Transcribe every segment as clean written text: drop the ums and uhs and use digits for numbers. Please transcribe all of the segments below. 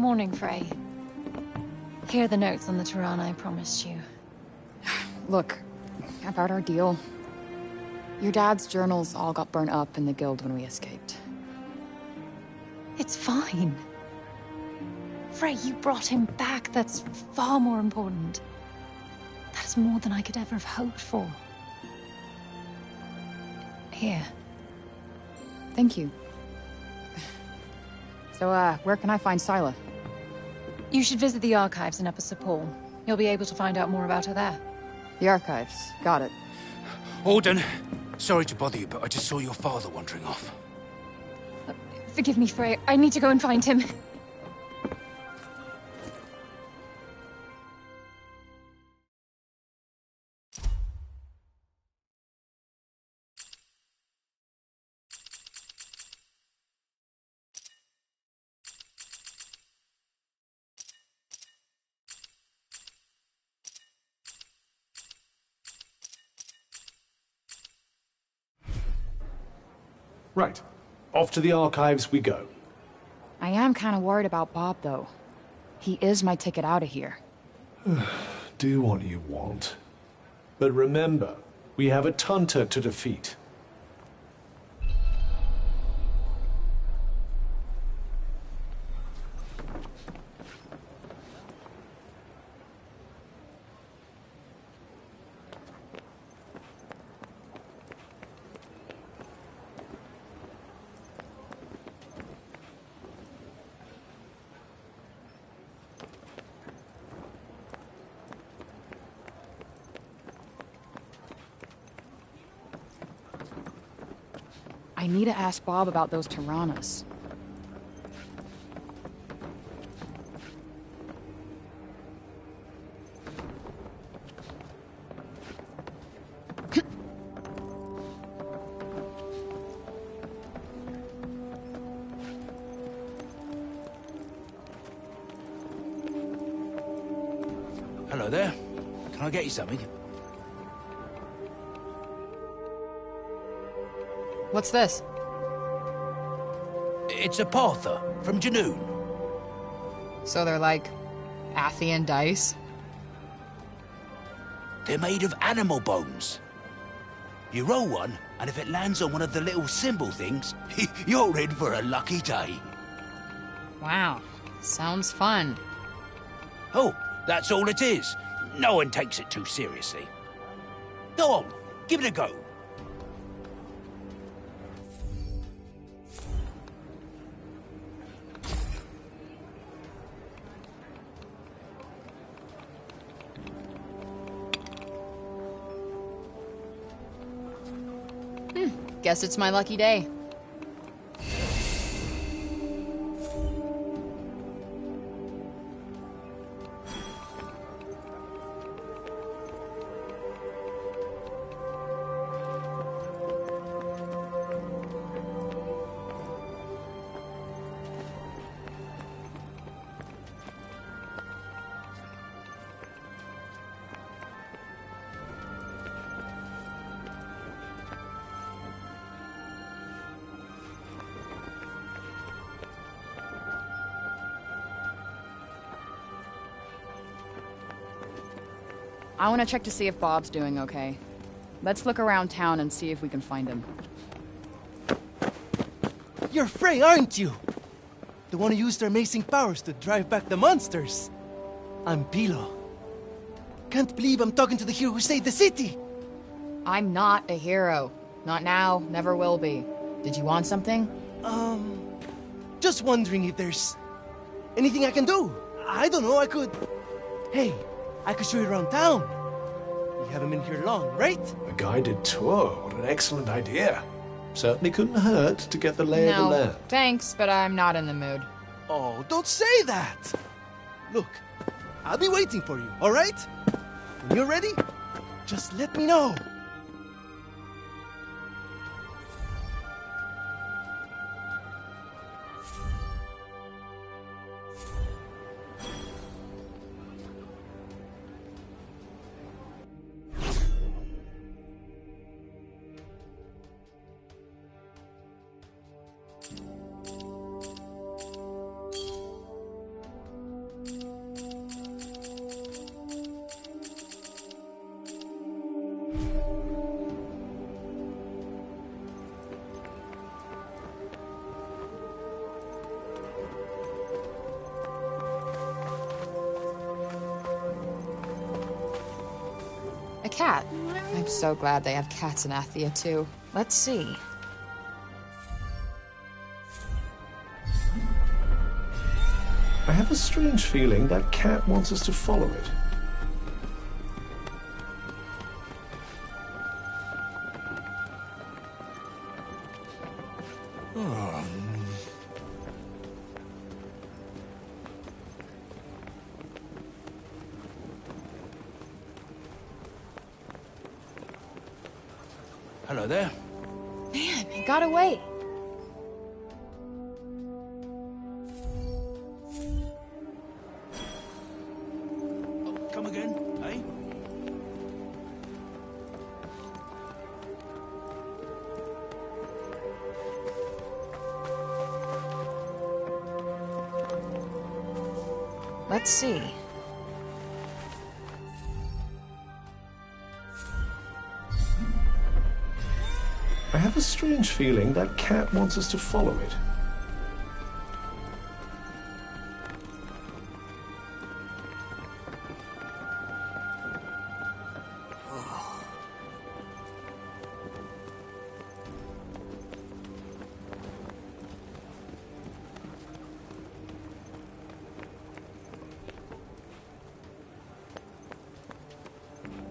Morning, Frey. Here are the notes on the Tirana I promised you. Look, about our deal. Your dad's journals all got burnt up in the guild when we escaped. It's fine. Frey, you brought him back. That's far more important. That's more than I could ever have hoped for. Here. Thank you. So, where can I find Scylla? You should visit the archives in Upper Sepul. You'll be able to find out more about her there. The archives. Got it. Alden, sorry to bother you, but I just saw your father wandering off. Forgive me, Frey. I need to go and find him. Right. Off to the archives we go. I am kind of worried about Bob, though. He is my ticket out of here. Do what you want. But remember, we have a Tunter to defeat. I need to ask Bob about those Tiranas. Hello there. Can I get you something? What's this? It's a Parther from Janoon. So they're like Athian dice? They're made of animal bones. You roll one, and if it lands on one of the little symbol things, you're in for a lucky day. Wow. Sounds fun. Oh, that's all it is. No one takes it too seriously. Go on, give it a go. Guess it's my lucky day. I want to check to see if Bob's doing okay. Let's look around town and see if we can find him. You're Frey, aren't you? The one who used their amazing powers to drive back the monsters. I'm Pilo. Can't believe I'm talking to the hero who saved the city. I'm not a hero. Not now, never will be. Did you want something? Just wondering if there's anything I can do. I don't know, I could... Hey, I could show you around town. You haven't been here long, right? A guided tour, what an excellent idea. Certainly couldn't hurt to get the lay of the land. Thanks, but I'm not in the mood. Oh, don't say that! Look, I'll be waiting for you, alright? When you're ready, just let me know. cat. I'm so glad they have cats in Athia, too. Let's see. I have a strange feeling that cat wants us to follow it. Hello there. Man, it got away. Oh, come again, eh? Let's see. I have a strange feeling that cat wants us to follow it.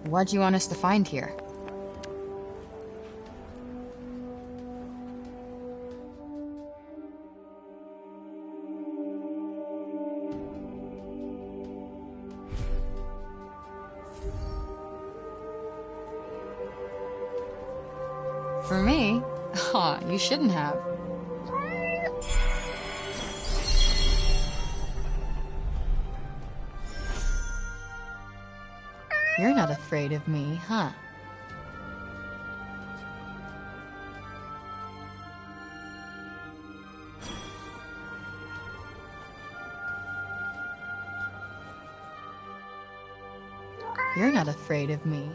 What do you want us to find here? For me? Aw, you shouldn't have. You're not afraid of me, huh? You're not afraid of me.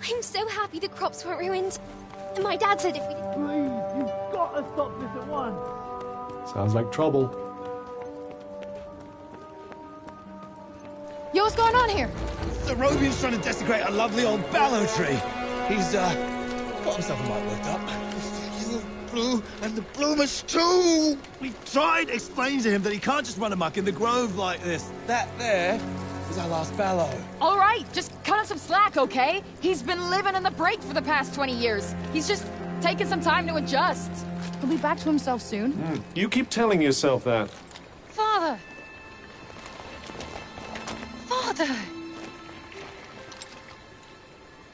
I'm so happy the crops weren't ruined. And my dad said if we didn't... Please, you've got to stop this at once. Sounds like trouble. Yo, what's going on here? The Robian's trying to desecrate a lovely old ballow tree. He's, got himself a mite worked up. He's blue, and the bloomers too! We've tried explaining to him that he can't just run amok in the grove like this. That there is our last ballow. All right, just cut him some slack, okay? He's been living in the break for the past 20 years. He's just taking some time to adjust. He'll be back to himself soon. You keep telling yourself that. Father! Father!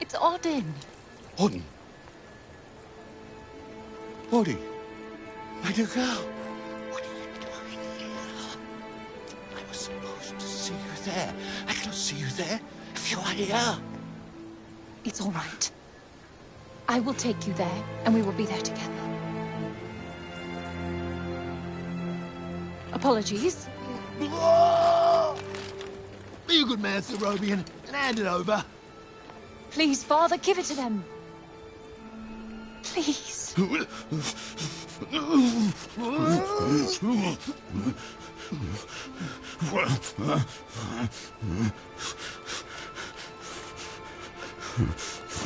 It's Odin. Odin? Odin? My dear girl, what are you doing here? I was supposed to see you there. I cannot see you there if you are here. It's all right. I will take you there, and we will be there together. Apologies. Be a good man, Sir Robian, and hand it over. Please, Father, give it to them. Please.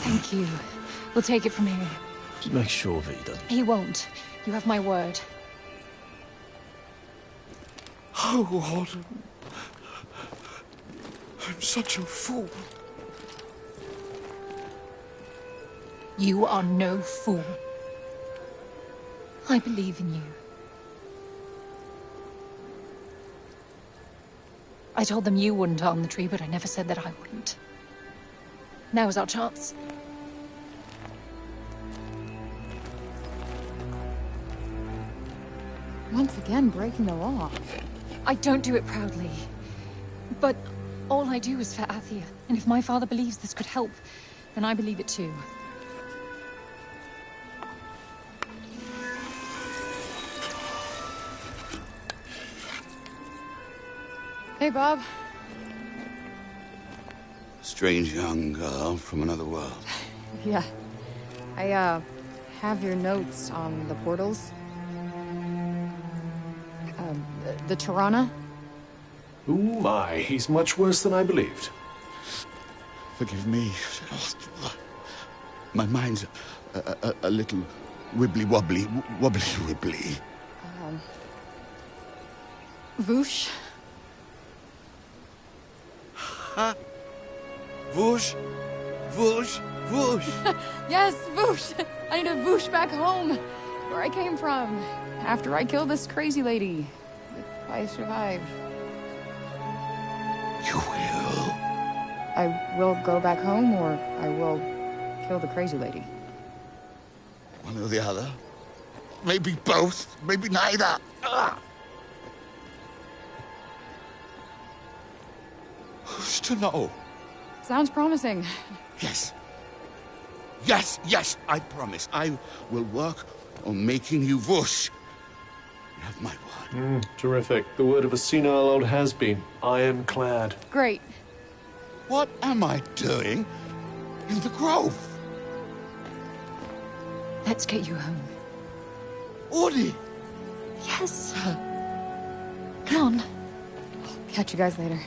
Thank you. We'll take it from here. Just make sure that he doesn't. He won't. You have my word. Oh, Odin. I'm such a fool. You are no fool. I believe in you. I told them you wouldn't harm the tree, but I never said that I wouldn't. Now is our chance. Once again, breaking the law. I don't do it proudly. But all I do is for Athia. And if my father believes this could help, then I believe it too. Hey, Bob. Strange young girl from another world. Yeah. I, have your notes on the portals. The Tirana? Oh my, he's much worse than I believed. Forgive me. My mind's a little wibbly-wobbly, wobbly-wibbly. Voosh? Huh? Whoosh, whoosh, whoosh. Yes, Voosh! I need to Voosh back home, where I came from, after I killed this crazy lady. If I survive. You will? I will go back home, or I will kill the crazy lady. One or the other. Maybe both, maybe neither. Ah. Who's to know? Sounds promising. Yes. Yes, yes, I promise. I will work on making you whoosh. You have my word. Terrific. The word of a senile old has-been. Ironclad. Great. What am I doing in the grove? Let's get you home. Audie! Yes. Come on. Catch you guys later.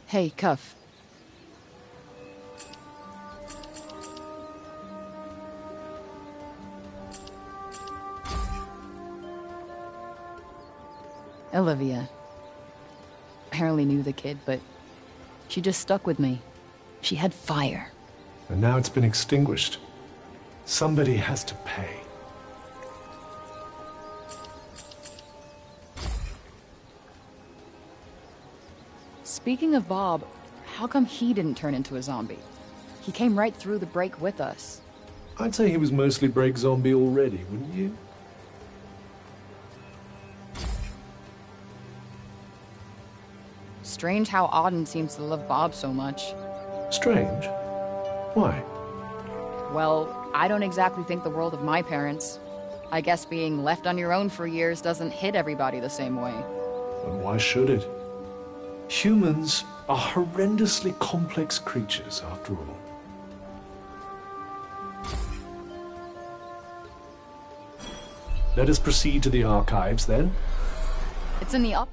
Hey, Cuff. Olivia. Apparently knew the kid, but she just stuck with me. She had fire. And now it's been extinguished. Somebody has to pay. Speaking of Bob, how come he didn't turn into a zombie? He came right through the break with us. I'd say he was mostly break zombie already, wouldn't you? Strange how Auden seems to love Bob so much. Strange. Why? Well, I don't exactly think the world of my parents. I guess being left on your own for years doesn't hit everybody the same way. And why should it? Humans are horrendously complex creatures, after all. Let us proceed to the archives, then. It's in the up...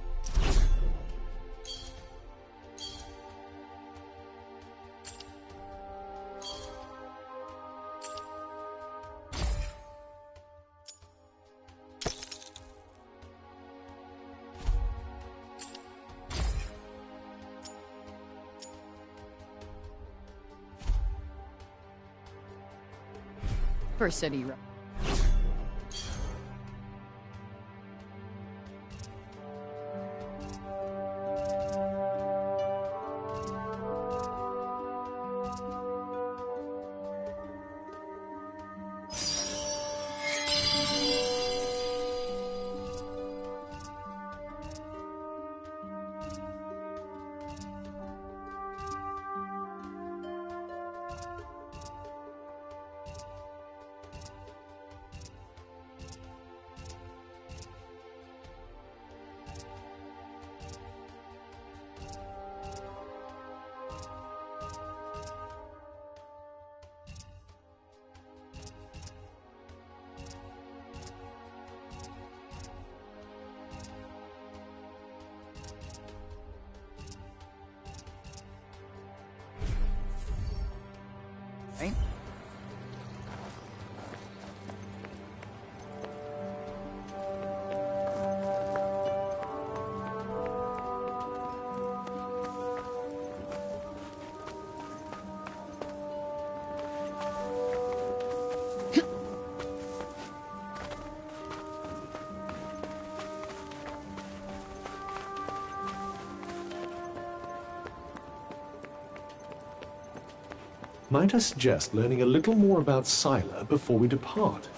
First city. Might I suggest learning a little more about Scylla before we depart?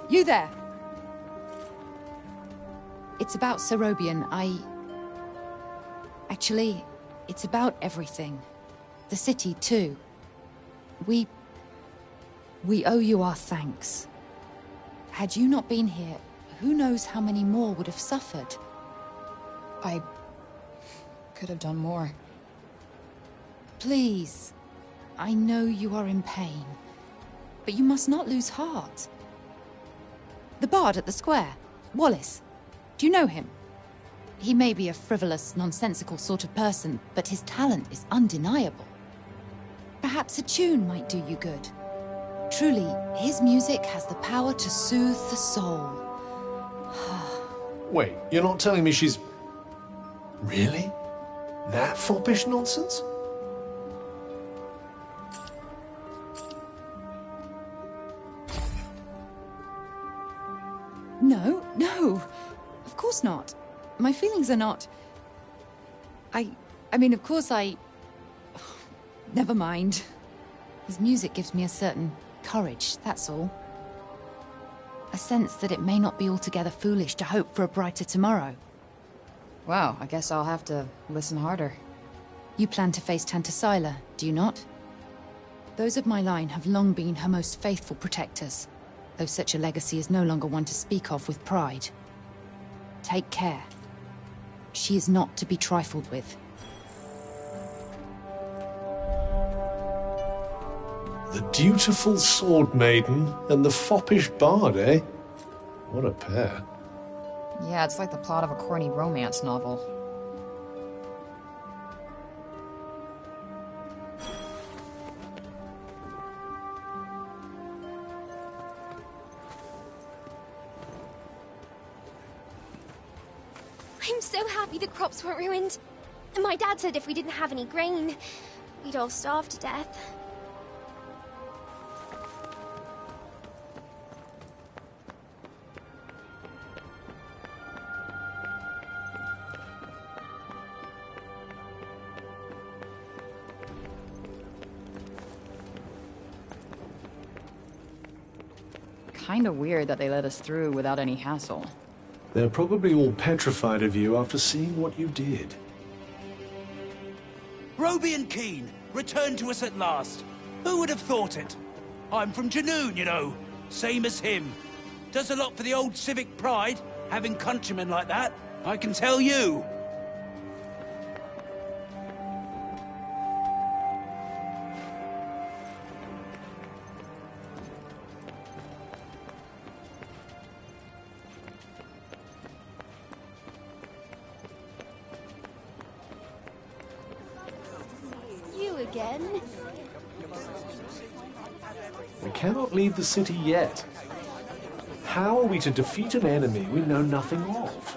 You there! It's about Cerobian. Actually, it's about everything. The city, too. We owe you our thanks. Had you not been here, who knows how many more would have suffered? I could have done more. Please. I know you are in pain. But you must not lose heart. The bard at the square, Wallace. Do you know him? He may be a frivolous, nonsensical sort of person, but his talent is undeniable. Perhaps a tune might do you good. Truly, his music has the power to soothe the soul. Wait, you're not telling me she's... Really? That foppish nonsense? No. Of course not. My feelings are not... I mean, of course Never mind. His music gives me a certain courage, that's all. A sense that it may not be altogether foolish to hope for a brighter tomorrow. Wow, I guess I'll have to listen harder. You plan to face Tanta Scylla, do you not? Those of my line have long been her most faithful protectors, though such a legacy is no longer one to speak of with pride. Take care. She is not to be trifled with. The dutiful sword maiden and the foppish bard, eh? What a pair. Yeah, it's like the plot of a corny romance novel. I'm so happy the crops weren't ruined. And my dad said if we didn't have any grain, we'd all starve to death. Kinda weird that they let us through without any hassle. They're probably all petrified of you after seeing what you did. Roby and Keen, returned to us at last. Who would have thought it? I'm from Janoon, you know. Same as him. Does a lot for the old civic pride, having countrymen like that, I can tell you. Again? We cannot leave the city yet. How are we to defeat an enemy we know nothing of?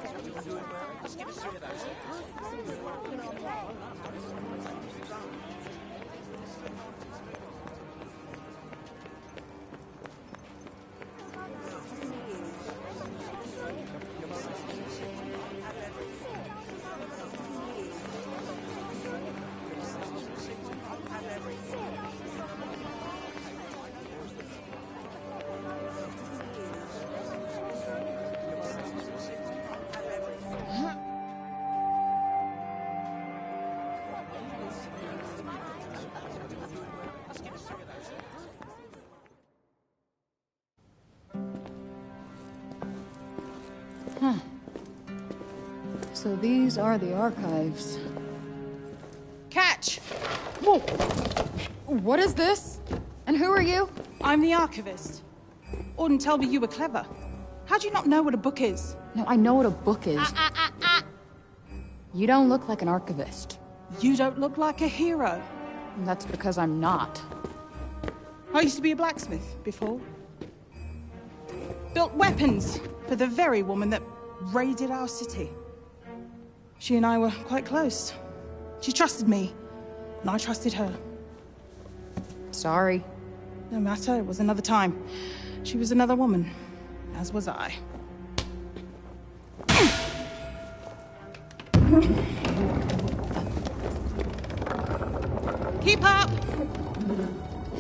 So these are the archives. Catch! Whoa! What is this? And who are you? I'm the archivist. Auden told me you were clever. How do you not know what a book is? No, I know what a book is. You don't look like an archivist. You don't look like a hero. That's because I'm not. I used to be a blacksmith before. Built weapons for the very woman that raided our city. She and I were quite close. She trusted me, and I trusted her. Sorry. No matter, it was another time. She was another woman, as was I. Keep up!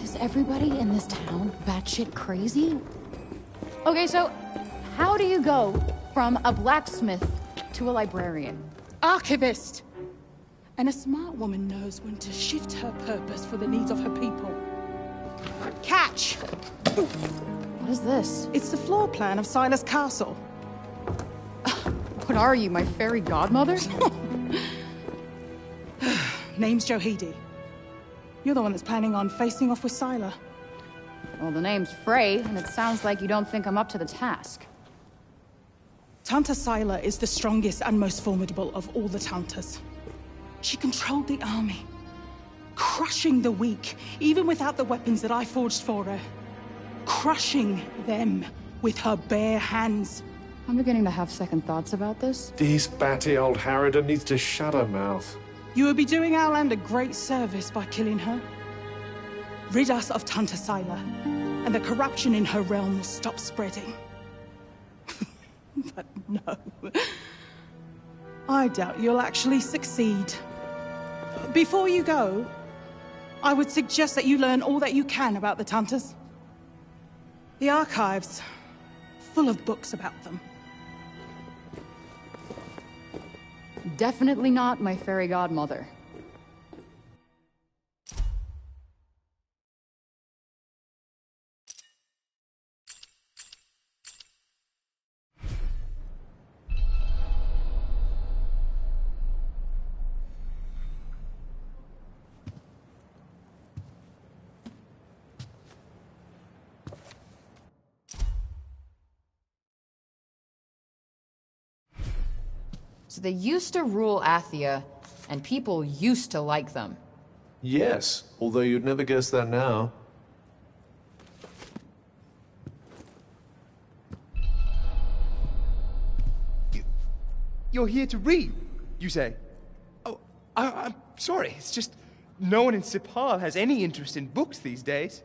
Is everybody in this town batshit crazy? Okay, so how do you go from a blacksmith to a librarian? Archivist! And a smart woman knows when to shift her purpose for the needs of her people. Catch! What is this? It's the floor plan of Silas Castle. What are you, my fairy godmother? Name's Johidi. You're the one that's planning on facing off with Sila. Well, the name's Frey, and it sounds like you don't think I'm up to the task. Tanta Sila is the strongest and most formidable of all the Tantas. She controlled the army, crushing the weak, even without the weapons that I forged for her. Crushing them with her bare hands. I'm beginning to have second thoughts about this. This batty old harridan needs to shut her mouth. You would be doing our land a great service by killing her. Rid us of Tanta Sila, and the corruption in her realm will stop spreading. But no. I doubt you'll actually succeed. Before you go, I would suggest that you learn all that you can about the Tantas. The archives, full of books about them. Definitely not my fairy godmother. So they used to rule Athia, and people used to like them. Yes, although you'd never guess that now. You're here to read, you say? Oh, I'm sorry. It's just no one in Sipal has any interest in books these days.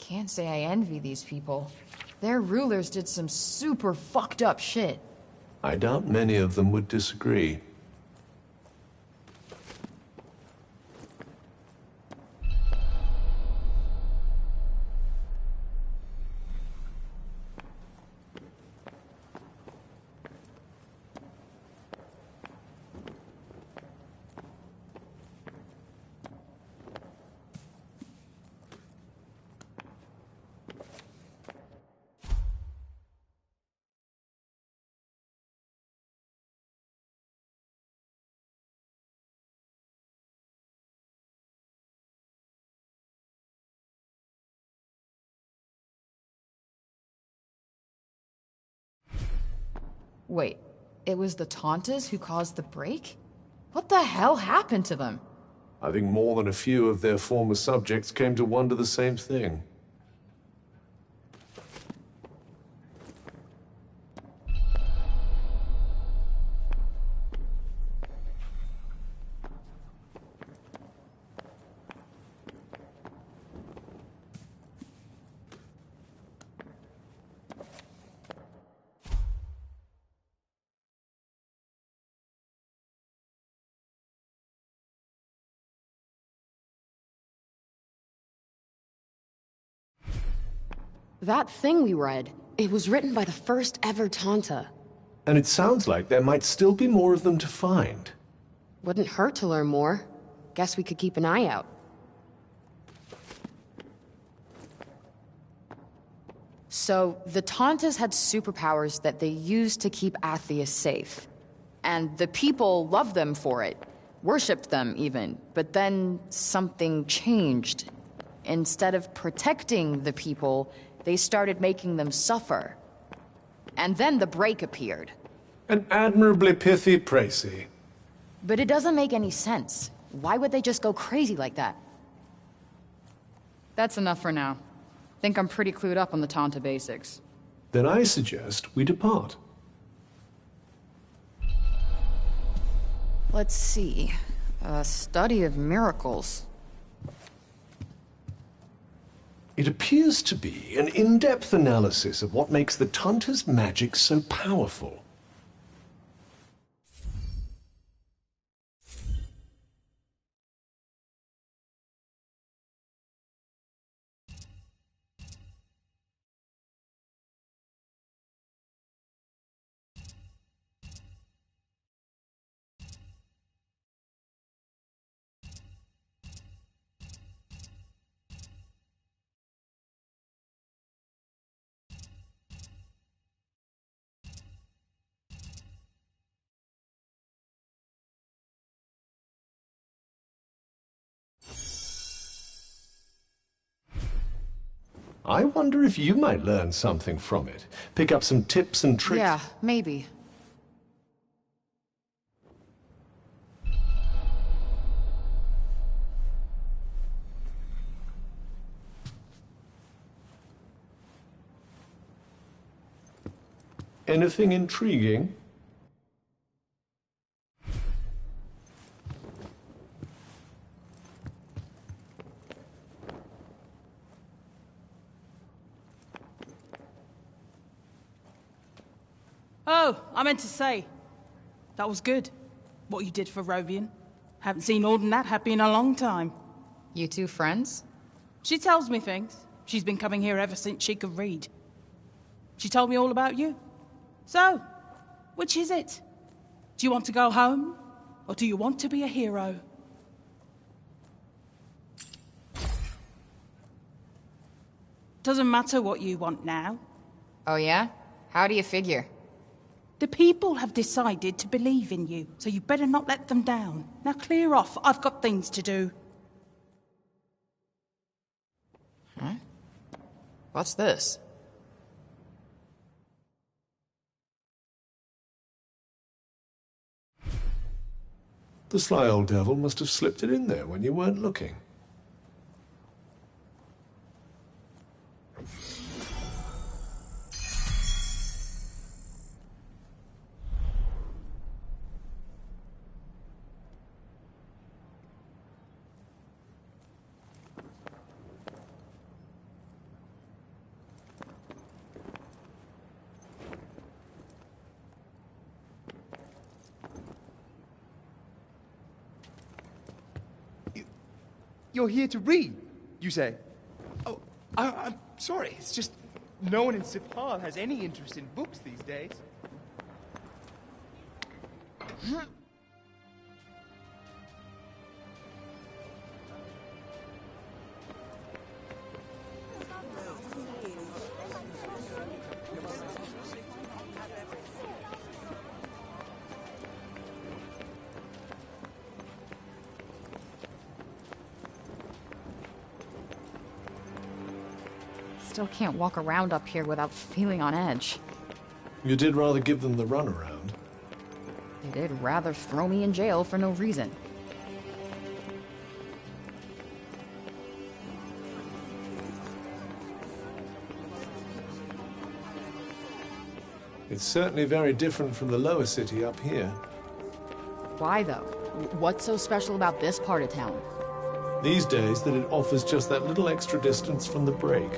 Can't say I envy these people. Their rulers did some super fucked up shit. I doubt many of them would disagree. Wait, it was the Tantas who caused the break? What the hell happened to them? I think more than a few of their former subjects came to wonder the same thing. That thing we read, it was written by the first ever Tanta. And it sounds like there might still be more of them to find. Wouldn't hurt to learn more. Guess we could keep an eye out. So, the Tauntas had superpowers that they used to keep Atheus safe. And the people loved them for it. Worshipped them, even. But then something changed. Instead of protecting the people, they started making them suffer. And then the break appeared. An admirably pithy précis. But it doesn't make any sense. Why would they just go crazy like that? That's enough for now. Think I'm pretty clued up on the Tanta basics. Then I suggest we depart. Let's see. A study of miracles. It appears to be an in-depth analysis of what makes the Tanta's magic so powerful. I wonder if you might learn something from it. Pick up some tips and tricks. Yeah, maybe. Anything intriguing? Oh, I meant to say, that was good, what you did for Rovian. Haven't seen Auden that happy in a long time. You two friends? She tells me things. She's been coming here ever since she could read. She told me all about you. So, which is it? Do you want to go home, or do you want to be a hero? Doesn't matter what you want now. Oh yeah? How do you figure? The people have decided to believe in you, so you better not let them down. Now clear off, I've got things to do. Huh? What's this? The sly old devil must have slipped it in there when you weren't looking. You're here to read, you say? Oh, I'm sorry. It's just no one in Sipal has any interest in books these days. Still can't walk around up here without feeling on edge. You did rather give them the runaround. They did rather throw me in jail for no reason. It's certainly very different from the lower city up here. Why though? What's so special about this part of town? These days, that it offers just that little extra distance from the break.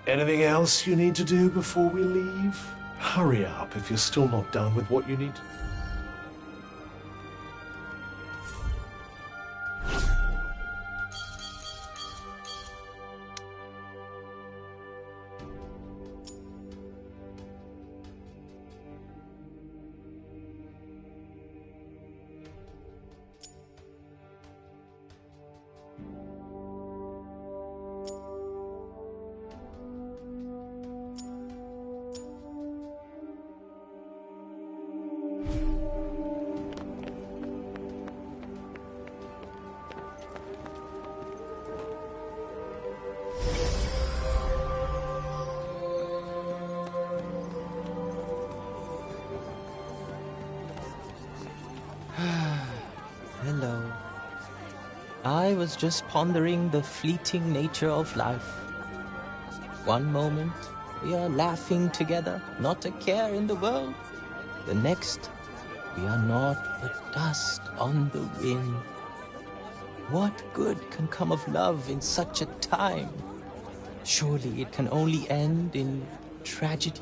Anything else you need to do before we leave? Hurry up if you're still not done with what you need to. Hello. I was just pondering the fleeting nature of life. One moment, we are laughing together, not a care in the world. The next, we are not but dust on the wind. What good can come of love in such a time? Surely it can only end in tragedy.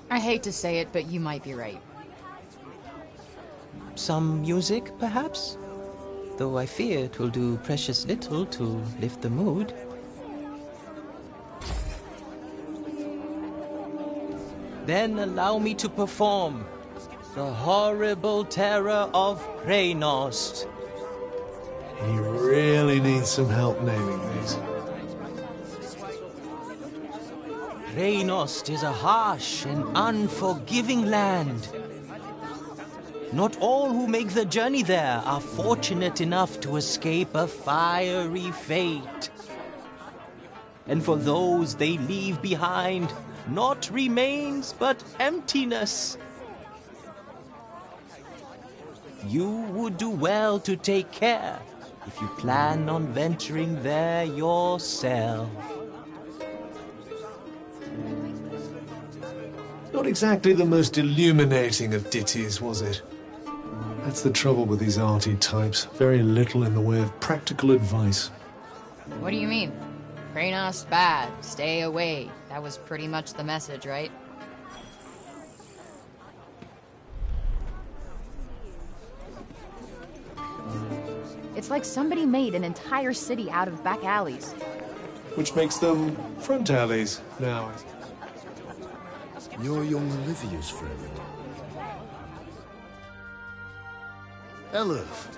I hate to say it, but you might be right. Some music, perhaps? Though I fear it will do precious little to lift the mood. Then allow me to perform the horrible terror of Preynost. He really needs some help naming these. Preynost is a harsh and unforgiving land. Not all who make the journey there are fortunate enough to escape a fiery fate. And for those they leave behind, not remains but emptiness. You would do well to take care if you plan on venturing there yourself. Not exactly the most illuminating of ditties, was it? That's the trouble with these arty types. Very little in the way of practical advice. What do you mean? Preynost bad, stay away. That was pretty much the message, right? It's like somebody made an entire city out of back alleys. Which makes them front alleys now. You're young Olivia's friend. Elif,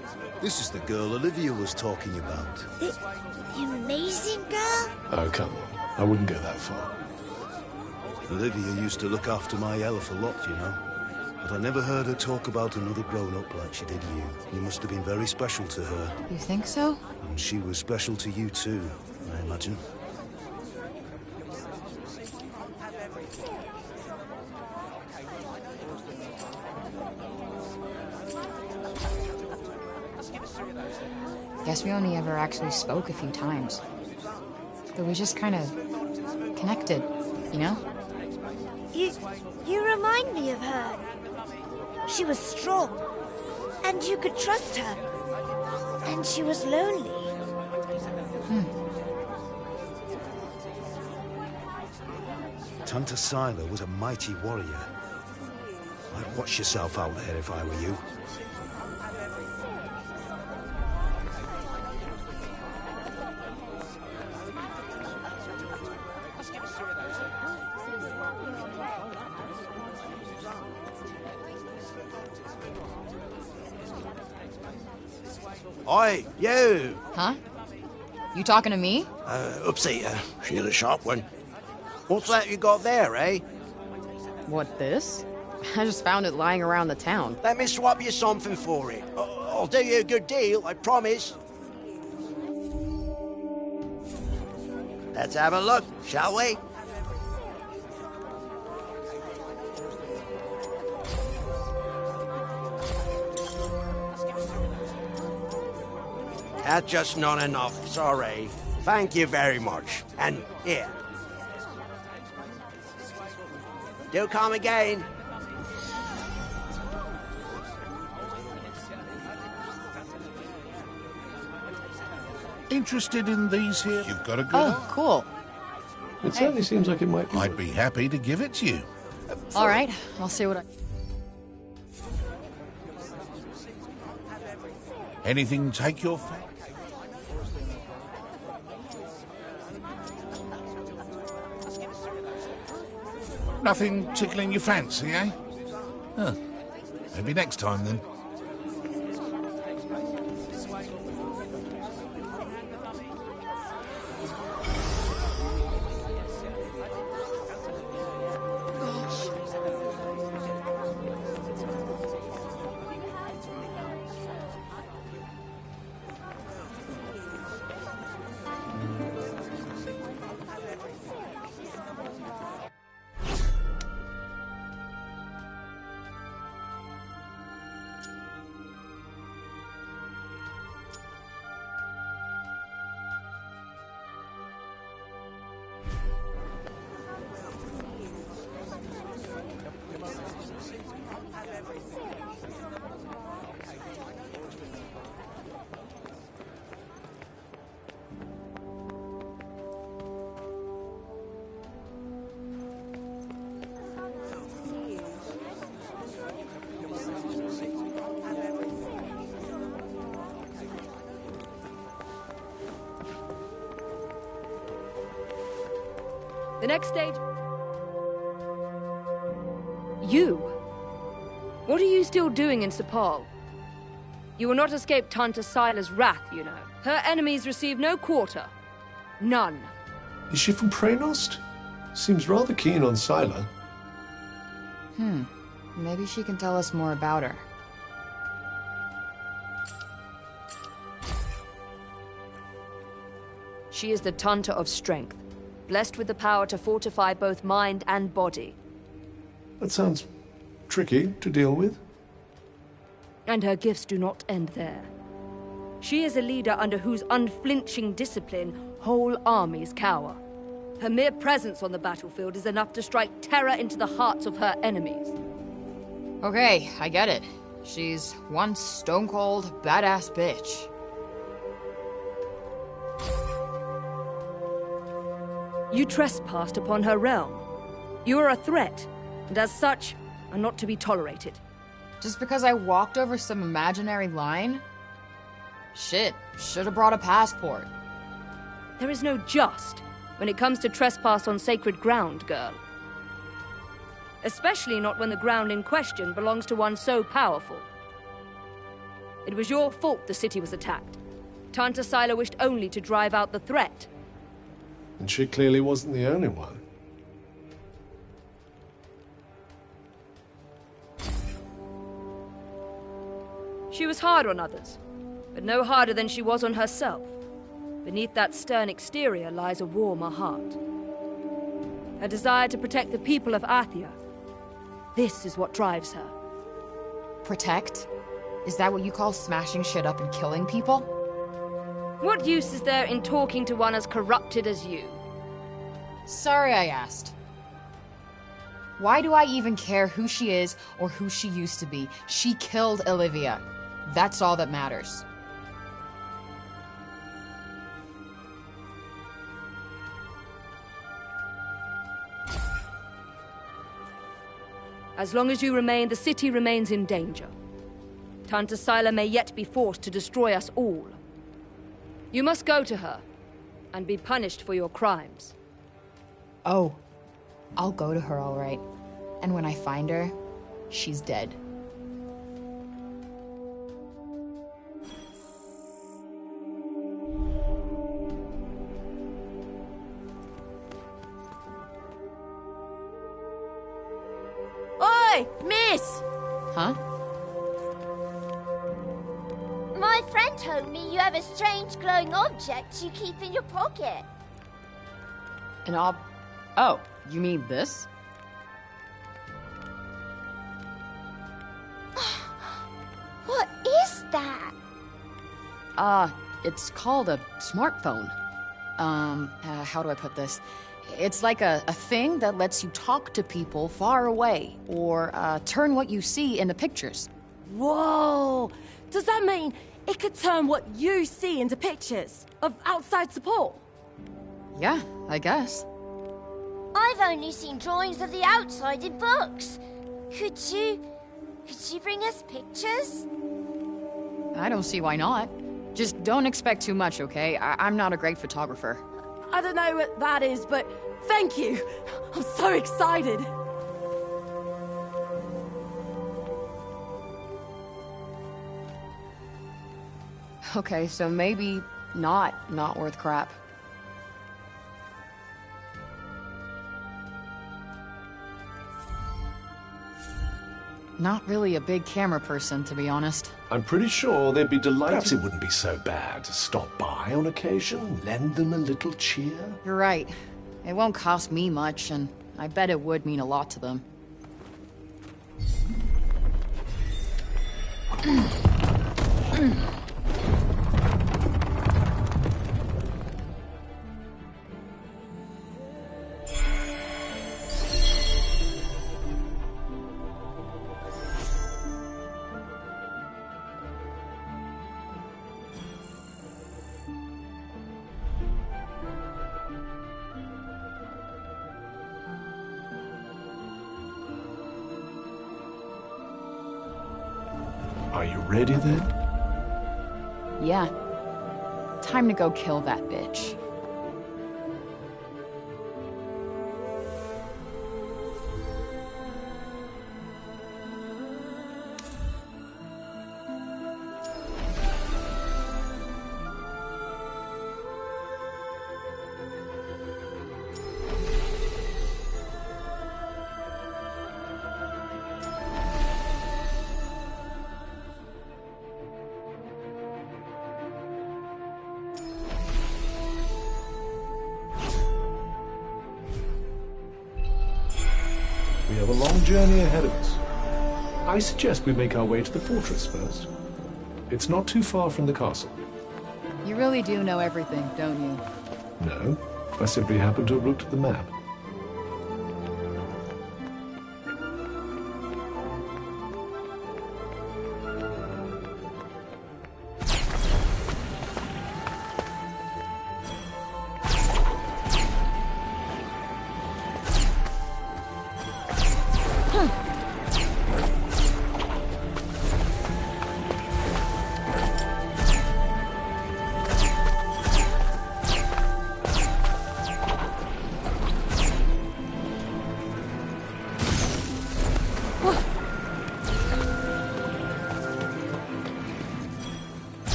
this is the girl Olivia was talking about. The amazing girl? Oh, come on. I wouldn't go that far. Olivia used to look after my Elif a lot, you know. But I never heard her talk about another grown-up like she did you. You must have been very special to her. You think so? And she was special to you too, I imagine. Guess we only ever actually spoke a few times. But we just kind of connected, you know? You remind me of her. She was strong, and you could trust her. And she was lonely. Tanta Sila was a mighty warrior. I'd watch yourself out there if I were you. Oi, you! Huh? You talking to me? Upseater. She's a sharp one. What's that you got there, eh? What, this? I just found it lying around the town. Let me swap you something for it. I'll do you a good deal, I promise. Let's have a look, shall we? That's just not enough, sorry. Thank you very much. And here. Do come again. Interested in these here? You've got a good Oh, cool. It certainly seems like it might be. I'd be happy to give it to you. All right, I'll see what I... Anything take your fancy? Nothing tickling your fancy, eh? Huh. Maybe next time, then. The next stage... You? What are you still doing in Sepal? You will not escape Tanta Sila's wrath, you know. Her enemies receive no quarter. None. Is she from Praenost? Seems rather keen on Sila. Maybe she can tell us more about her. She is the Tanta of Strength, blessed with the power to fortify both mind and body. That sounds tricky to deal with. And her gifts do not end there. She is a leader under whose unflinching discipline whole armies cower. Her mere presence on the battlefield is enough to strike terror into the hearts of her enemies. Okay, I get it. She's one stone-cold, badass bitch. You trespassed upon her realm. You are a threat, and as such, are not to be tolerated. Just because I walked over some imaginary line? Shit, should've brought a passport. There is no just when it comes to trespass on sacred ground, girl. Especially not when the ground in question belongs to one so powerful. It was your fault the city was attacked. Tanta Sila wished only to drive out the threat. And she clearly wasn't the only one. She was hard on others, but no harder than she was on herself. Beneath that stern exterior lies a warmer heart. A desire to protect the people of Athia. This is what drives her. Protect? Is that what you call smashing shit up and killing people? What use is there in talking to one as corrupted as you? Sorry I asked. Why do I even care who she is or who she used to be? She killed Olivia. That's all that matters. As long as you remain, the city remains in danger. Tanta Sila may yet be forced to destroy us all. You must go to her, and be punished for your crimes. Oh, I'll go to her, all right. And when I find her, she's dead. Oi, miss! Huh? My friend told me you have a strange glowing object you keep in your pocket. An Oh, you mean this? What is that? It's called a smartphone. How do I put this? It's like a thing that lets you talk to people far away, or turn what you see into pictures. Whoa! Does that mean it could turn what you see into pictures of outside support? Yeah, I guess. I've only seen drawings of the outside in books. Could you bring us pictures? I don't see why not. Just don't expect too much, okay? I'm not a great photographer. I don't know what that is, but thank you. I'm so excited. Okay, so maybe not worth crap. Not really a big camera person, to be honest. I'm pretty sure they'd be delighted. Perhaps it wouldn't be so bad to stop by on occasion, lend them a little cheer. You're right. It won't cost me much, and I bet it would mean a lot to them. you ready then? Yeah. Time to go kill that bitch. We have a long journey ahead of us. I suggest we make our way to the fortress first. It's not too far from the castle. You really do know everything, don't you? No, I simply happen to have looked at the map.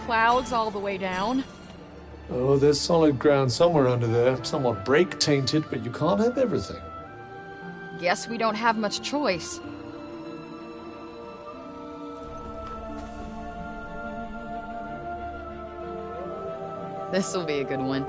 Clouds all the way down. Oh, there's solid ground somewhere under there. Somewhat break-tainted, but you can't have everything. Guess we don't have much choice. This'll be a good one.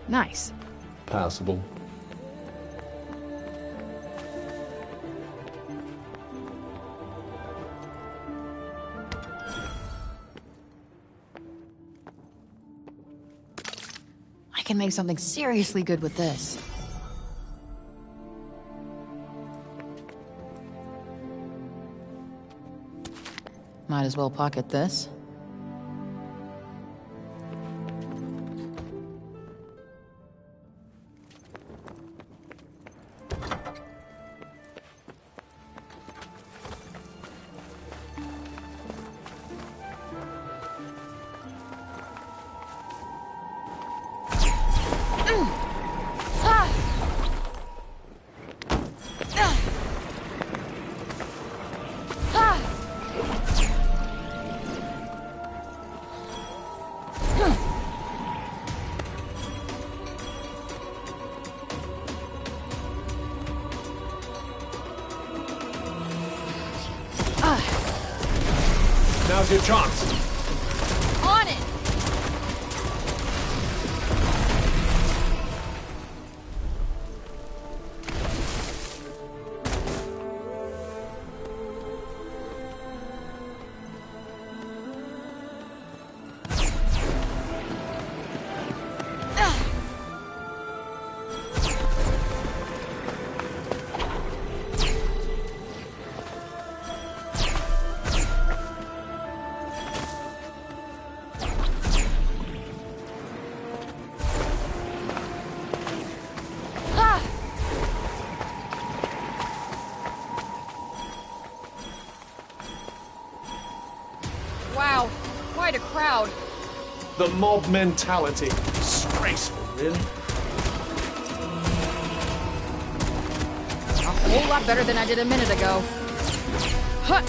Nice. Passable. I can make something seriously good with this. Might as well pocket this. Now's your chance. On it! Wow, quite a crowd. The mob mentality. Disgraceful, really. A whole lot better than I did a minute ago. Huh.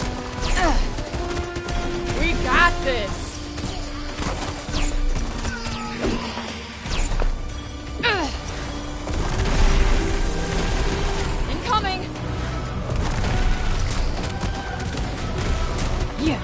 We got this! Incoming! Yeah.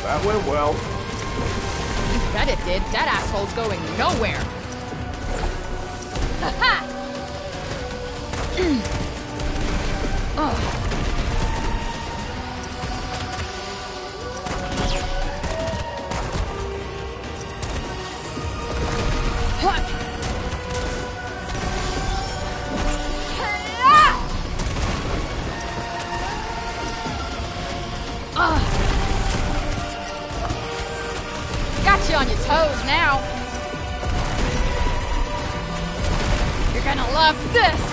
That went well. You bet it did. That asshole's going nowhere. Ha! Got you on your toes now. You're gonna love this.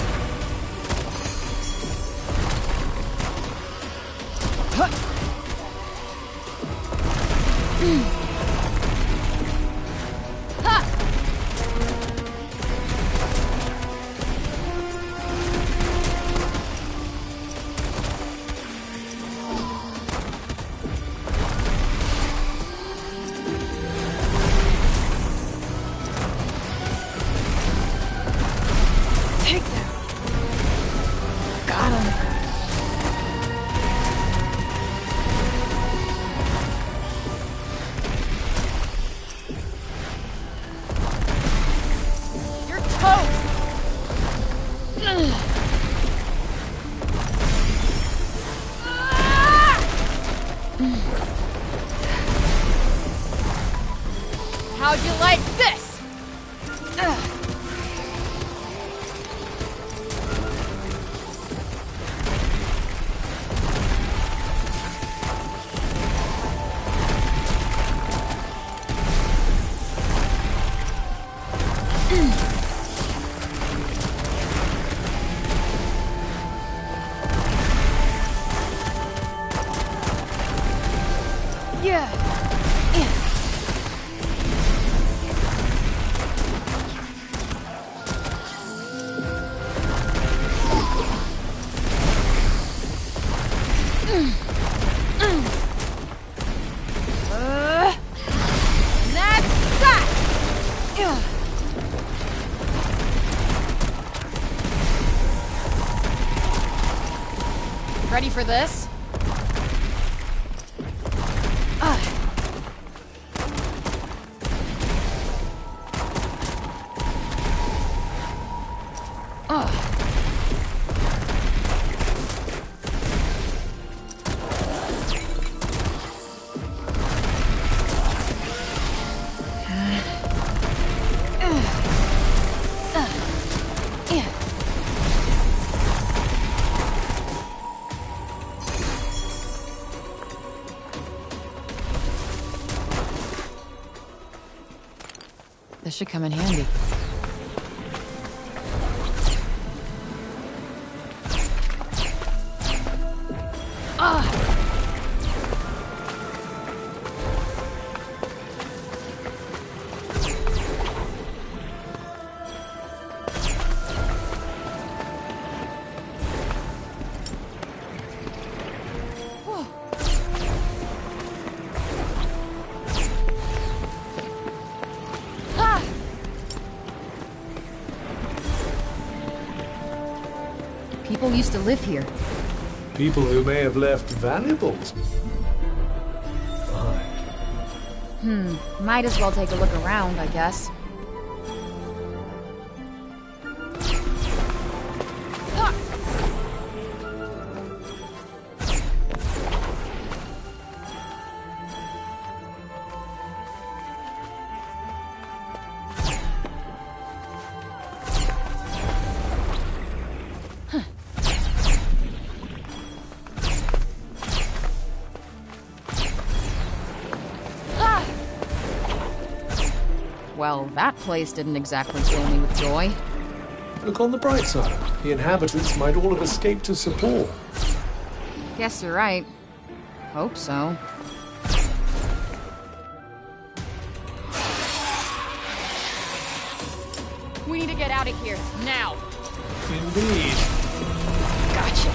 How'd you like this? Yeah. Ready for this? This should come in handy. People used to live here. People who may have left valuables. Might as well take a look around, I guess. Well, that place didn't exactly fill me with joy. Look on the bright side. The inhabitants might all have escaped to Sepal. Guess you're right. Hope so. We need to get out of here, now! Indeed. Gotcha.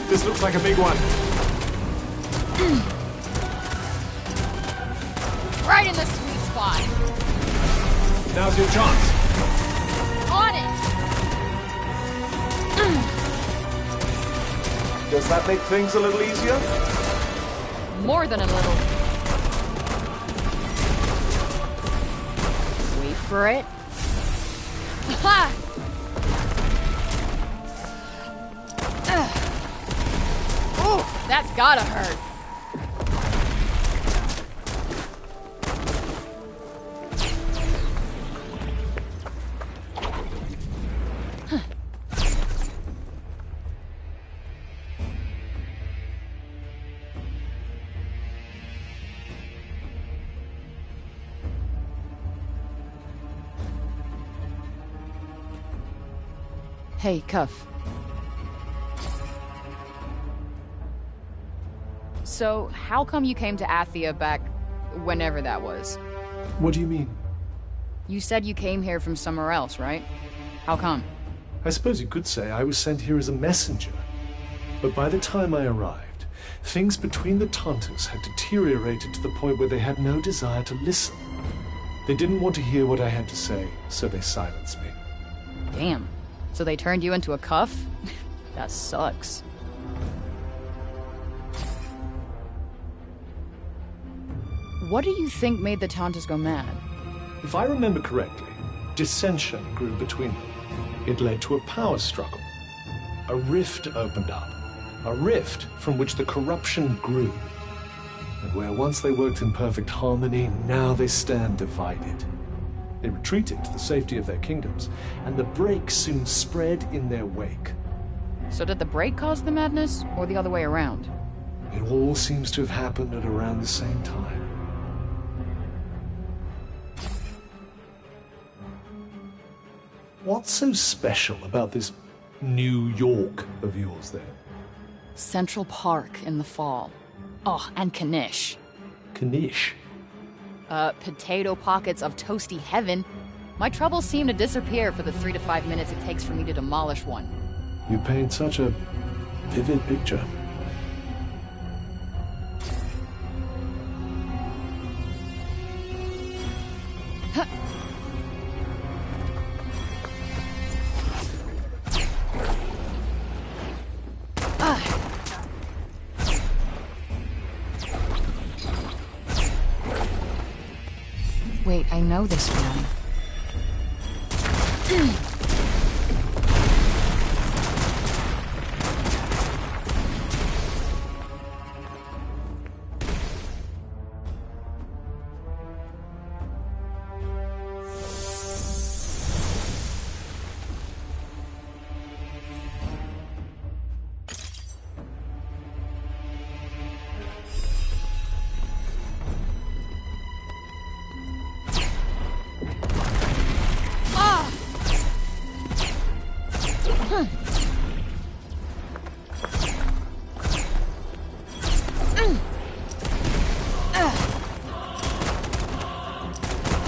This looks like a big one. Right in the sweet spot. Now's your chance. On it! Does that make things a little easier? More than a little. Wait for it. Ha! Oh, that's gotta hurt. Hey, Cuff. So, how come you came to Athia back whenever that was? What do you mean? You said you came here from somewhere else, right? How come? I suppose you could say I was sent here as a messenger. But by the time I arrived, things between the Tantus had deteriorated to the point where they had no desire to listen. They didn't want to hear what I had to say, so they silenced me. Damn. So they turned you into a cuff? That sucks. What do you think made the Tantus go mad? If I remember correctly, dissension grew between them. It led to a power struggle. A rift opened up. A rift from which the corruption grew. And where once they worked in perfect harmony, now they stand divided. They retreated to the safety of their kingdoms, and the break soon spread in their wake. So did the break cause the madness, or the other way around? It all seems to have happened at around the same time. What's so special about this New York of yours, then? Central Park in the fall. Oh, and Kanish. Kanish? Potato pockets of toasty heaven. My troubles seem to disappear for the 3 to 5 minutes it takes for me to demolish one. You paint such a vivid picture. Wait, I know this one.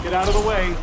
Get out of the way.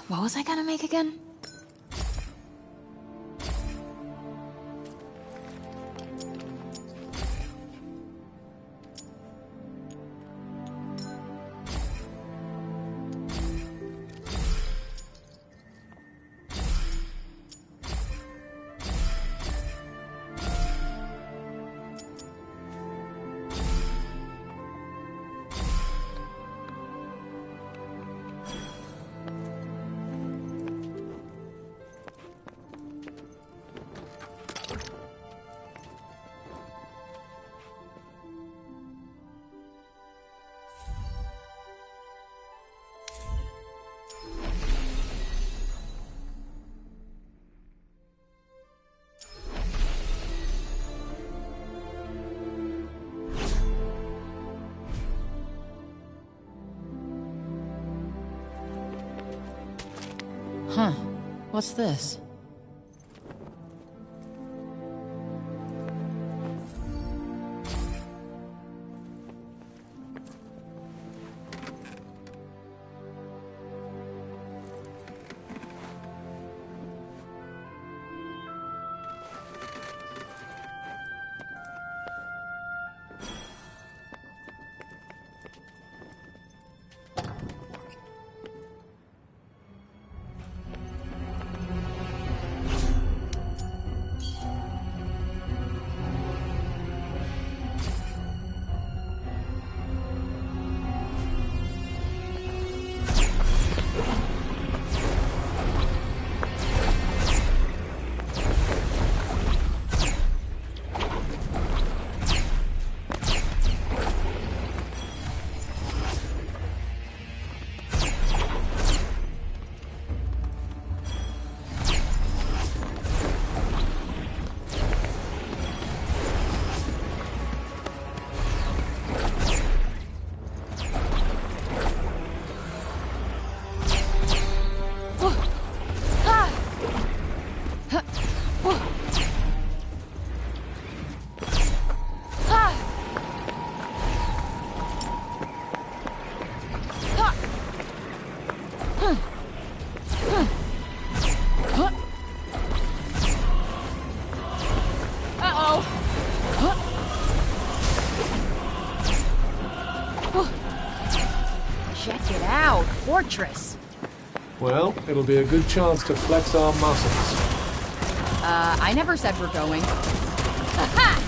What was I gonna make again? Huh. What's this? Check it out, fortress. Well, it'll be a good chance to flex our muscles. I never said we're going. Aha!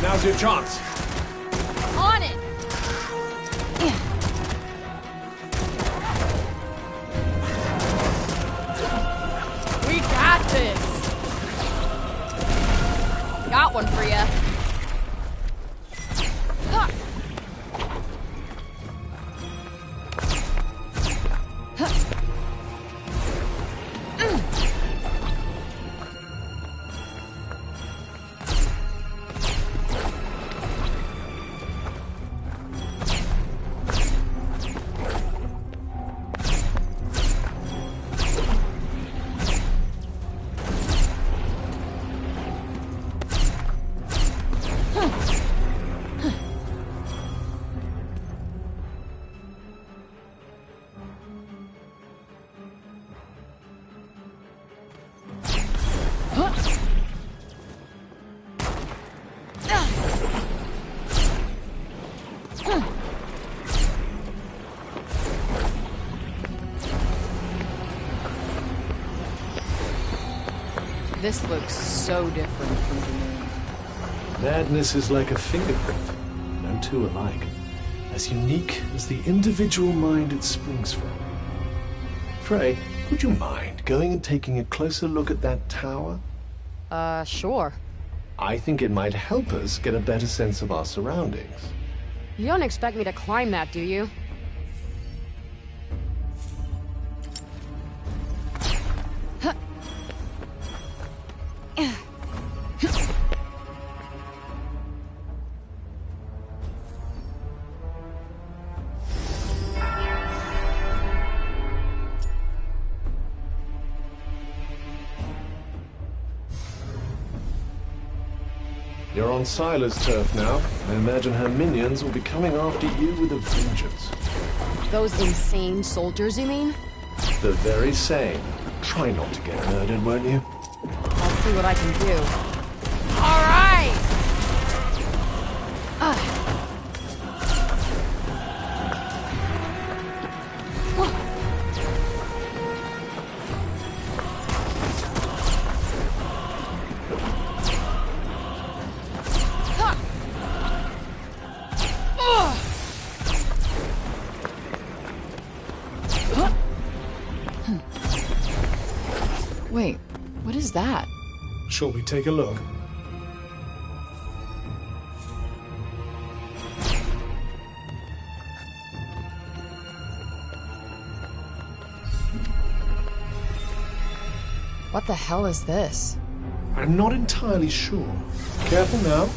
Now's your chance. On it! We got this! Got one for ya. This looks so different from Janu. Madness is like a fingerprint. No two alike. As unique as the individual mind it springs from. Frey, would you mind going and taking a closer look at that tower? Sure. I think it might help us get a better sense of our surroundings. You don't expect me to climb that, do you? on Sila's turf now. I imagine her minions will be coming after you with a vengeance. Those insane soldiers, you mean? The very same. Try not to get murdered, won't you? I'll see what I can do. All right! Wait, what is that? Shall we take a look? What the hell is this? I'm not entirely sure. Careful now.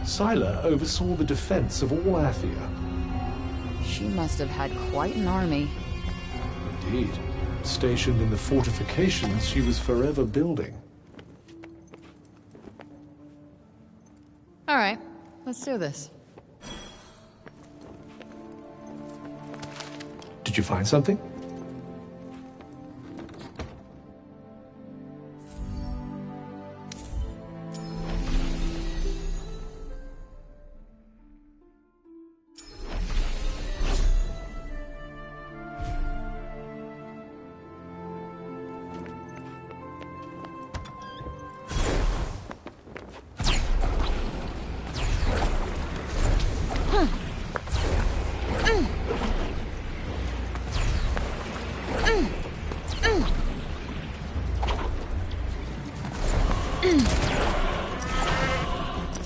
Sila oversaw the defense of all Athia. She must have had quite an army. Indeed. Stationed in the fortifications she was forever building. All right, let's do this. Did you find something?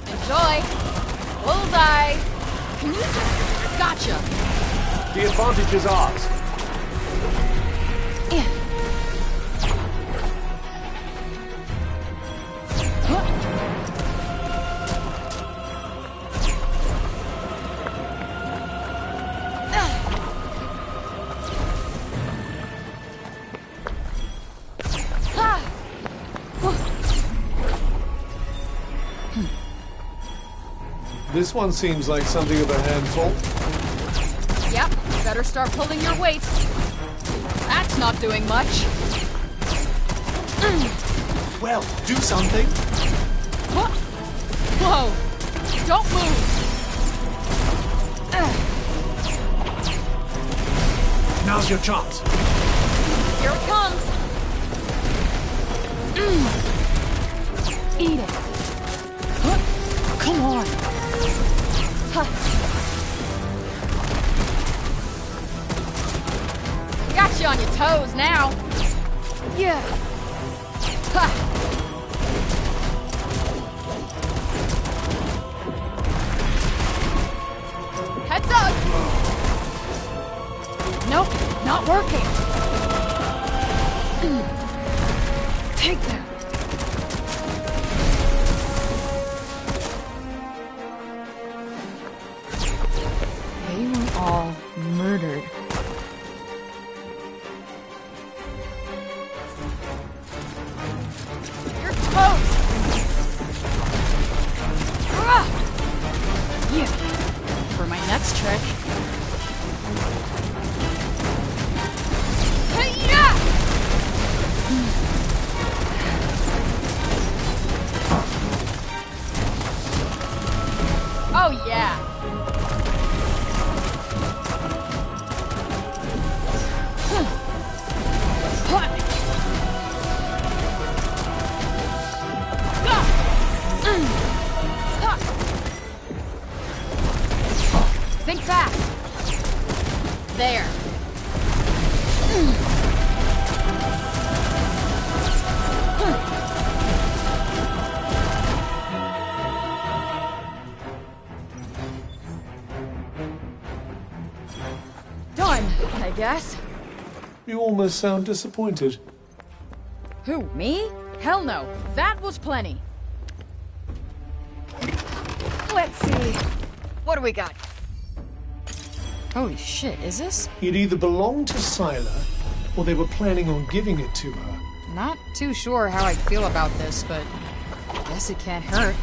Enjoy! Bullseye! Can you... Gotcha! The advantage is ours. This one seems like something of a handful. Yep, better start pulling your weight. That's not doing much. Well, do something. Whoa! Don't move! Now's your chance. Here it comes! Eat it! Come on! Got you on your toes now! Yeah! Heads up! Nope, not working! Take that! They were all murdered. You're toast! Yeah, for my next trick. Hey-ya! Oh yeah! Think fast! There. Done, I guess. You almost sound disappointed. Who, me? Hell no. That was plenty. Let's see. What do we got? Holy shit, is this? It either belonged to Scylla, or they were planning on giving it to her. Not too sure how I feel about this, but I guess it can't hurt.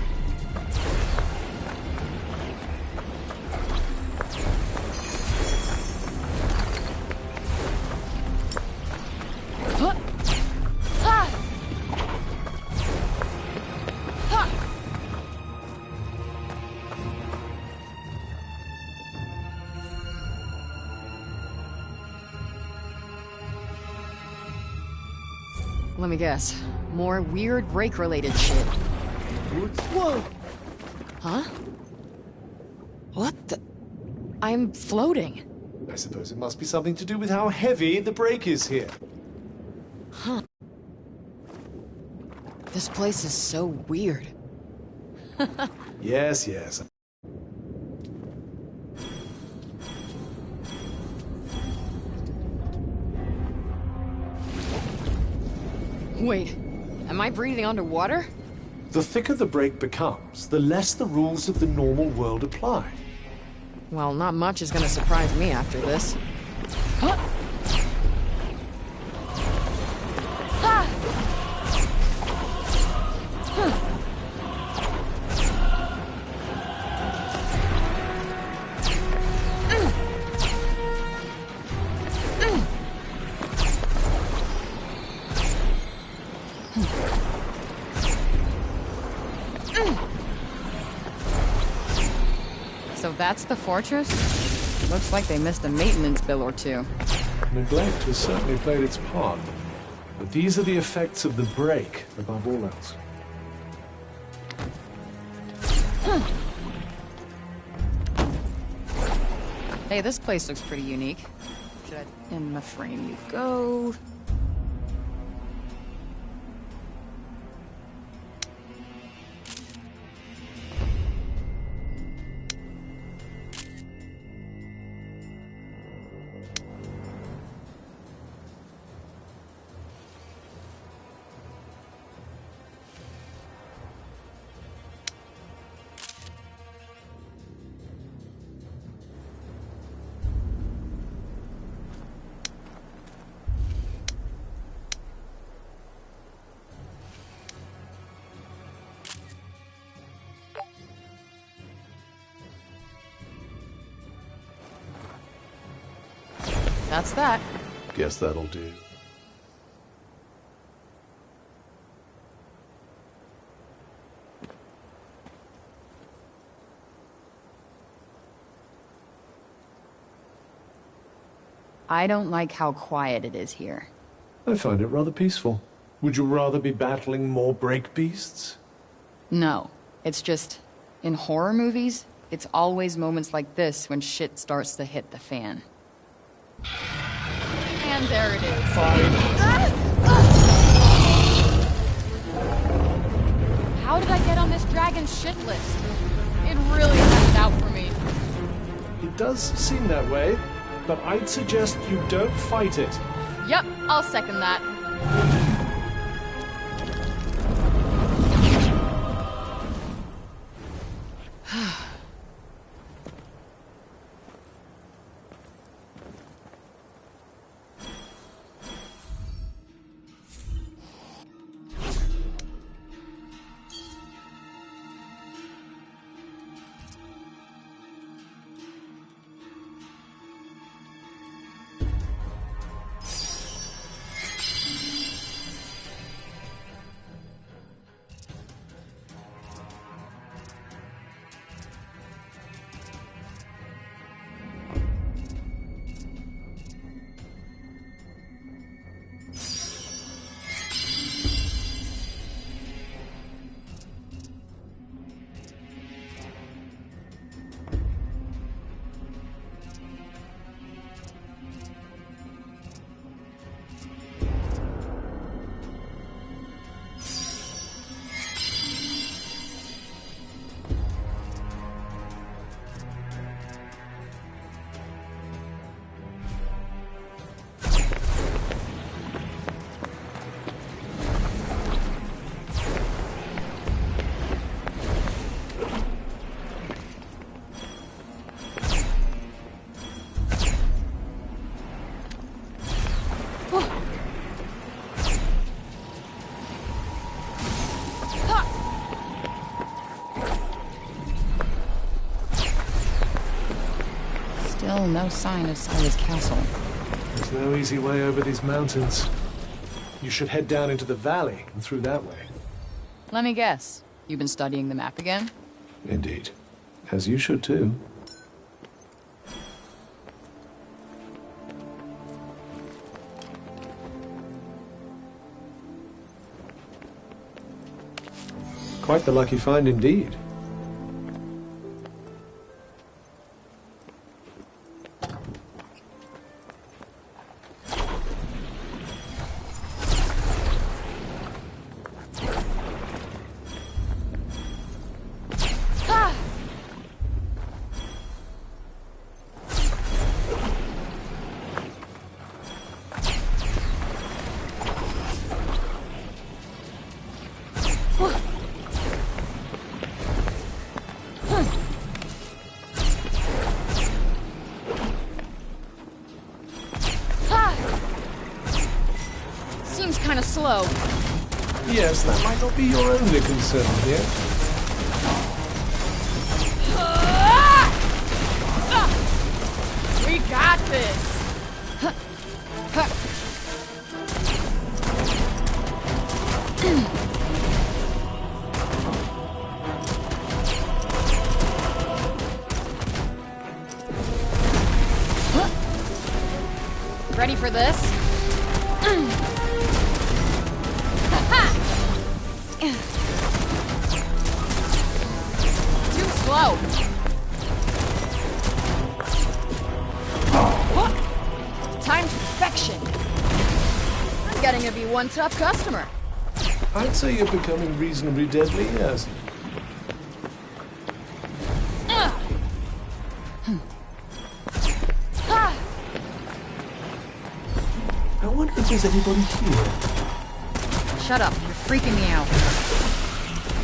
Let me guess. More weird break-related shit. Whoa! Huh? What the... I'm floating. I suppose it must be something to do with how heavy the break is here. Huh. This place is so weird. Yes, yes. Wait, am I breathing underwater? The thicker the break becomes, the less the rules of the normal world apply. Well, not much is gonna surprise me after this. Huh? Ah! Huh. So that's the fortress? Looks like they missed a maintenance bill or two. Neglect has certainly played its part. But these are the effects of the break, above all else. Hey, this place looks pretty unique. In the frame you go. That's that. Guess that'll do. I don't like how quiet it is here. I find it rather peaceful. Would you rather be battling more break beasts? No. It's just, in horror movies, it's always moments like this when shit starts to hit the fan. And there it is. Fine. How did I get on this dragon shit list? It really left out for me. It does seem that way, but I'd suggest you don't fight it. Yep, I'll second that. Still no sign of Sila's castle. There's no easy way over these mountains. You should head down into the valley and through that way. Let me guess. You've been studying the map again? Indeed. As you should too. Quite the lucky find indeed. Kind of slow. Yes, that might not be your only concern here. We got this. Ready for this? Too slow. Time to perfection. I'm getting to be one tough customer. I'd say you're becoming reasonably deadly, yes. I wonder if there's anybody here. Shut up, you're freaking me out.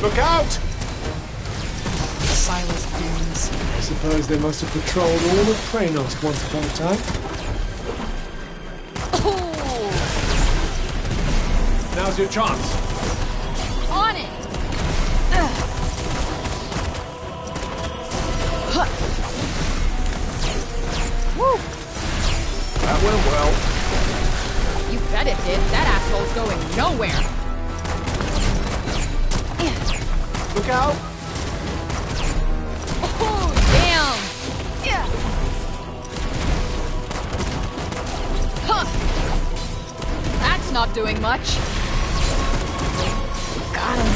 Look out! Sila's goons. I suppose they must have patrolled all of Praenost once upon a time. Oh. Now's your chance. On it! Woo! That went well. You bet it did. That asshole's going nowhere. Look out! Oh, damn! Yeah. Huh. That's not doing much. Got him.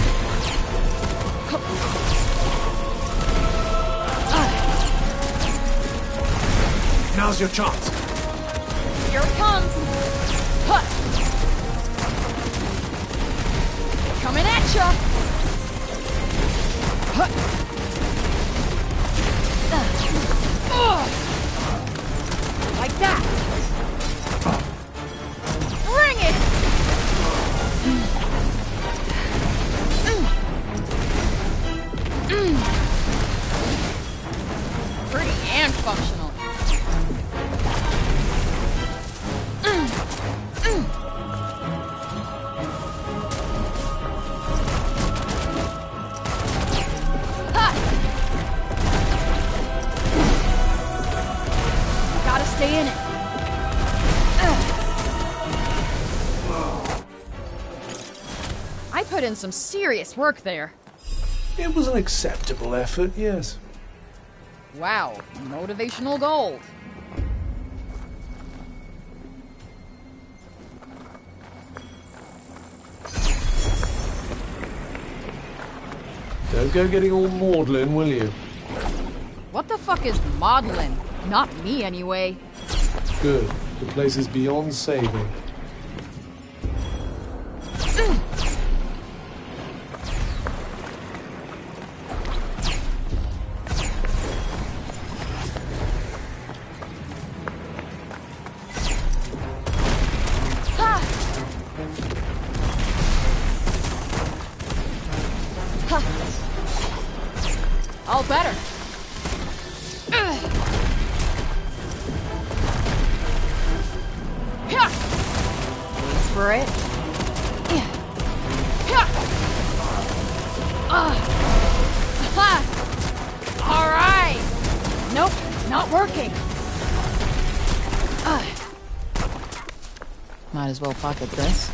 Now's your chance. Here it comes. Huh. Coming at ya. Huh. Like that. Bring it. Pretty and functional. Gotta stay in it. I put in some serious work there. It was an acceptable effort, yes. Wow, motivational gold. Don't go getting all maudlin, will you? What the fuck is maudlin? Not me, anyway. Good. The place is beyond saving. All better. For it. All right. Nope, not working. Might as well pocket this.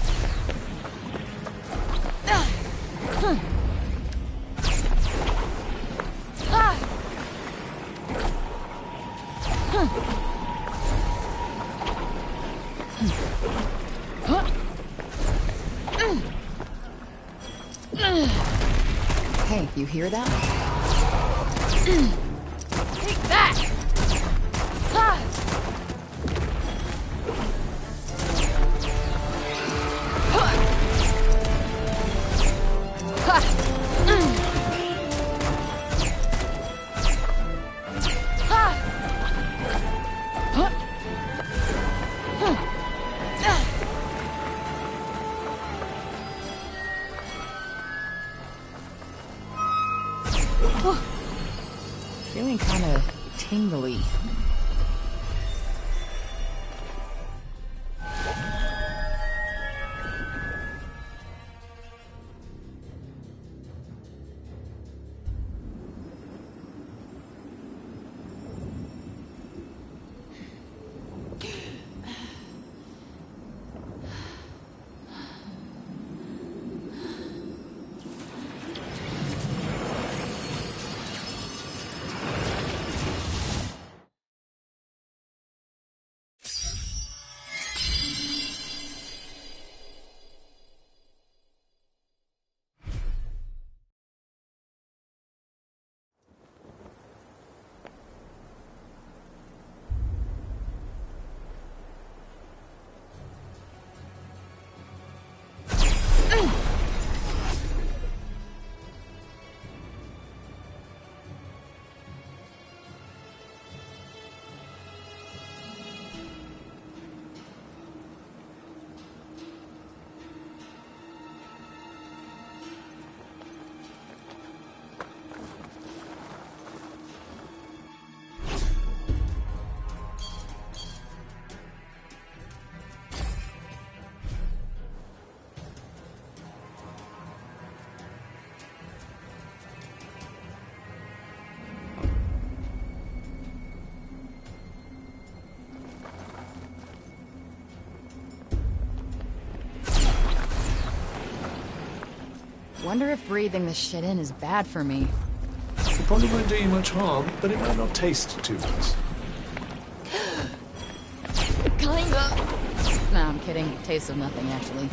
Hey, you hear that? Take that! Feeling kind of tingly. Wonder if breathing this shit in is bad for me. It probably won't do you much harm, but it might not taste too nice. Kinda. Nah, I'm kidding. Taste of nothing, actually.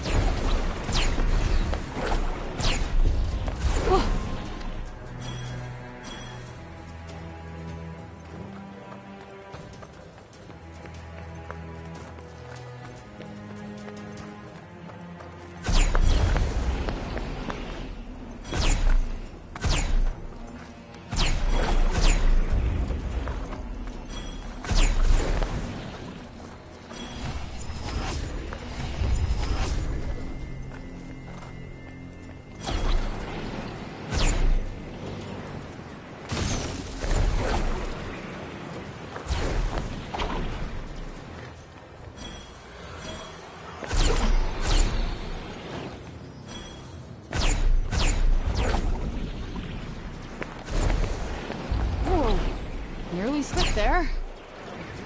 Nearly slipped there.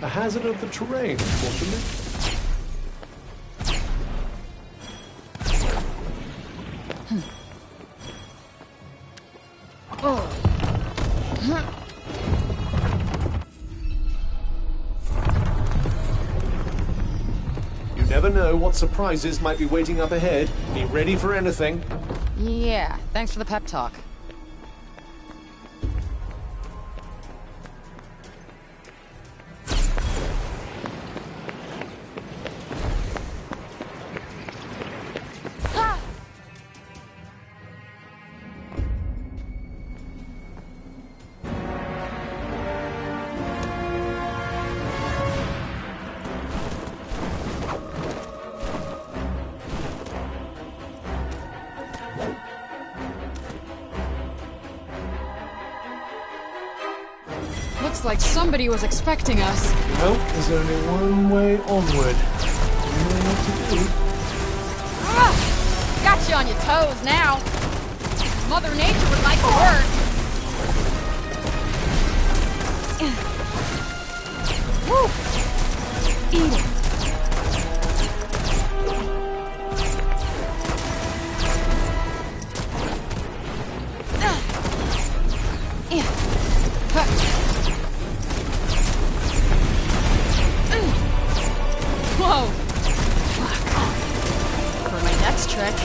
A hazard of the terrain, unfortunately. You never know what surprises might be waiting up ahead. Be ready for anything. Yeah, thanks for the pep talk. Looks like somebody was expecting us. Nope, there's only one way onward. You know what to do. Got you on your toes now. Mother Nature would like to work. Woo. Eat it. Whoa! For my next trick.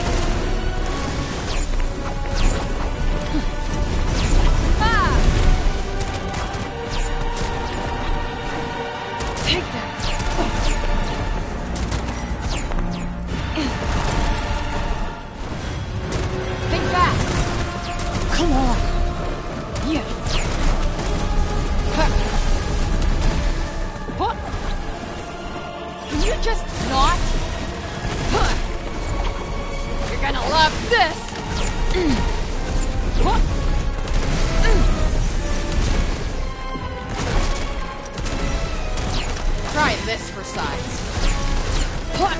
Take that. Think fast! Come on. Yeah. What? Can you just not? You're gonna love this! What? Try this for size. What?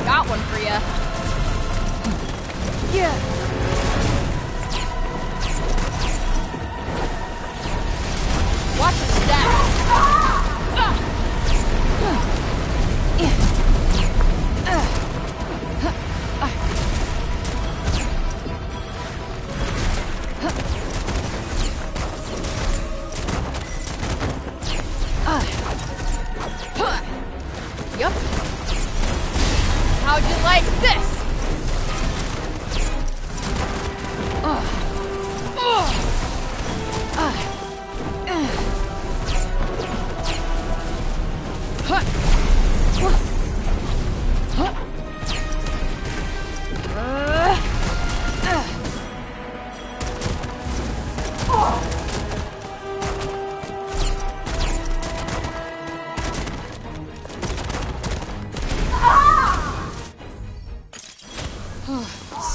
Got one for ya. Yeah. Watch your step. Yup. How'd you like this?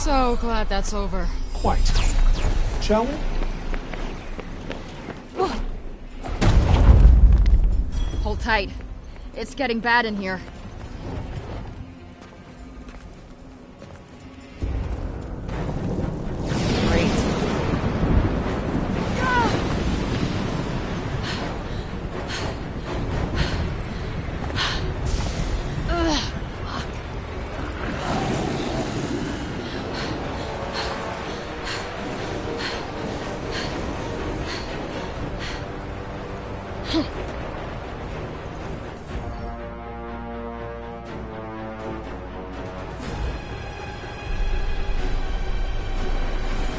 So glad that's over. Quite. Shall we? Hold tight. It's getting bad in here. Great.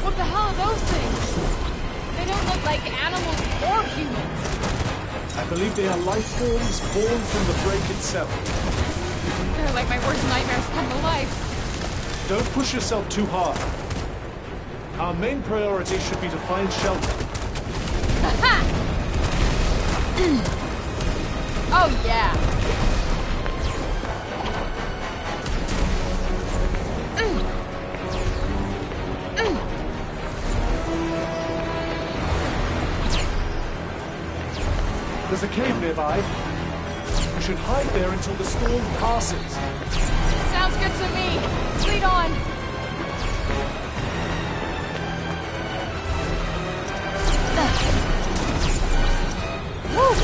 What the hell are those things? They don't look like animals or humans. I believe they are life forms born from the break itself. They're like my worst nightmares come to life. Don't push yourself too hard. Our main priority should be to find shelter. Oh yeah. There's a cave nearby. We should hide there until the storm passes. Sounds good to me. Lead on. Woo!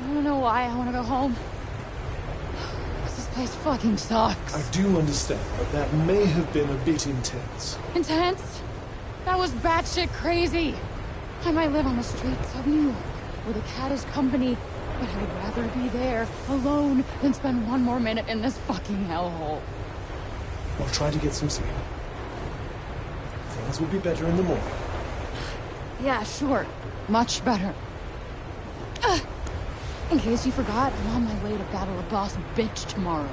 I don't know why I want to go home. This place fucking sucks. I do understand, but that may have been a bit intense. Intense? That was batshit crazy. I might live on the streets of New York, where the cat is company, but I would rather be there, alone, than spend one more minute in this fucking hellhole. I'll try to get some sleep. Things will be better in the morning. Yeah, sure. Much better. In case you forgot, I'm on my way to battle a boss bitch tomorrow.